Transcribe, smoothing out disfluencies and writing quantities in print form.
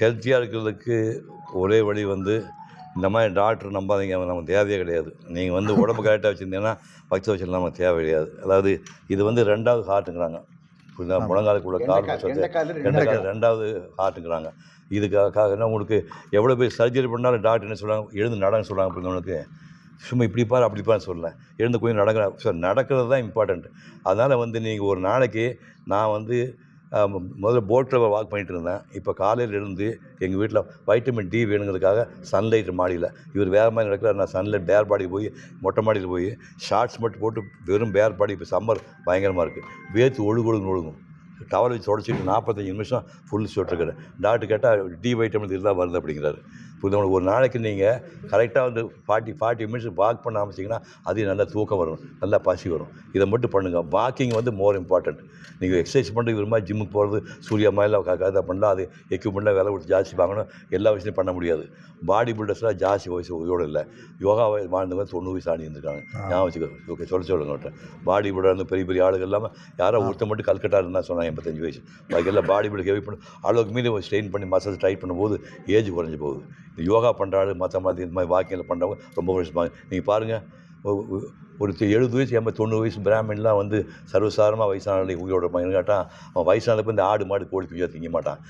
ஹெல்த்தியாக இருக்கிறதுக்கு ஒரே வழி வந்து இந்த மாதிரி டாக்டர் நம்பாதீங்க, நமக்கு தேவையே கிடையாது. நீங்கள் வந்து உடம்பு கரெக்டாக வச்சுருந்தீங்கன்னா பக்த வச்சல் நமக்கு தேவை கிடையாது. அதாவது இது வந்து 2வது ஹார்ட்டுங்கிறாங்க. புரியுதா? முழங்காலுக்குள்ள கால் ரெண்டு 2வது ஹார்ட்டுங்கிறாங்க. இதுக்காக என்ன உங்களுக்கு எவ்வளோ பேர் சர்ஜரி பண்ணாலும் டாக்டர் என்ன சொல்கிறாங்க, எழுந்து நடன்னு சொல்கிறாங்க. புரியுதவங்களுக்கு சும்மா இப்படி பாரு அப்படி பாரு சொல்லலை, எழுந்து கொஞ்சம் நடக்கிற சார் நடக்கிறது தான் இம்பார்ட்டண்ட். அதனால் வந்து நீங்கள் ஒரு நாளைக்கு நான் வந்து முதல்ல போட்டில் வாக் பண்ணிகிட்டு இருந்தேன். இப்போ காலையில் எழுந்து எங்கள் வீட்டில் வைட்டமின் டி வேணுங்கிறதுக்காக சன்லைட் மாடியில் இவர் வேறு மாதிரி நடக்கிறார். நான் சன்லைட் பேர் பாடிக்கு போய் மொட்டை மாடியில் போய் ஷார்ட்ஸ் மட்டும் போட்டு வெறும் பேர் பாடி. இப்போ சம்மர் பயங்கரமாக இருக்குது, வேர்த்து ஒழுகும். டவல் வச்சு தொடச்சிட்டு 45 நிமிஷம் ஃபுல் ஸ்வெட்டர். டாக்டர் கேட்டால் டி வைட்டமின் இதுதான் வருது அப்படிங்கிறாரு. புரியுது? ஒரு நாளைக்கு நீங்கள் கரெக்டாக வந்து 40 மினிட்ஸ் வாக் பண்ண ஆரம்பிச்சிங்கன்னா அது நல்லா தூக்கம் வரும், நல்லா பசி வரும். இதை மட்டும் பண்ணுங்கள். வாக்கிங் வந்து மோர் இம்பார்ட்டண்ட். நீங்கள் எக்ஸசைஸ் பண்ணுறது இது மாதிரி ஜிம்முக்கு போகிறது சூர்யா மாதிரிலாம் அதை பண்ணலாம். அது எக்யூப்மெண்ட்லாம் விலை கொடுத்து ஜாஸ்தி வாங்கணும். எல்லா வயசுலையும் பண்ண முடியாது. பாடி பில்டர்ஸ்லாம் ஜாஸ்தி வயசு இதோடு இல்லை. யோகா வாழ்ந்தவங்க 90 வயசு ஆடி இருந்திருக்காங்க. ஞாபகம் வச்சுக்கோ. ஓகே, சொல்லுங்க. பாடி பில்டர் வந்து பெரிய ஆளுகள் இல்லாமல் யாரோ ஒருத்த மட்டும் கல்கட்டா இருந்தால் சொன்னாங்க 85 வயசு. பாக்கி எல்லாம் பாடி பில்டர் ஹெவி பண்ணி அளவுக்கு மீறி ஸ்ட்ரெயின் பண்ணி மசில்ஸ் டைட் பண்ணும்போது ஏஜ் குறைஞ்சி போகுது. இந்த யோகா பண்ணுறாரு மற்ற மாதிரி இந்த மாதிரி வாக்கிங்கில் பண்ணுறவங்க ரொம்ப வருஷமாக நீங்கள் பாருங்கள். ஒரு 70 வயசு 90 வயசு பிராமின்லாம் வந்து சர்வசாதாரணமாக வயசானவங்களை உயிரோட இருப்பாங்க. கேட்டால் அவன் வயசானப்போ இந்த ஆடு மாடு கோழி குஞ்சா திங்க மாட்டான்.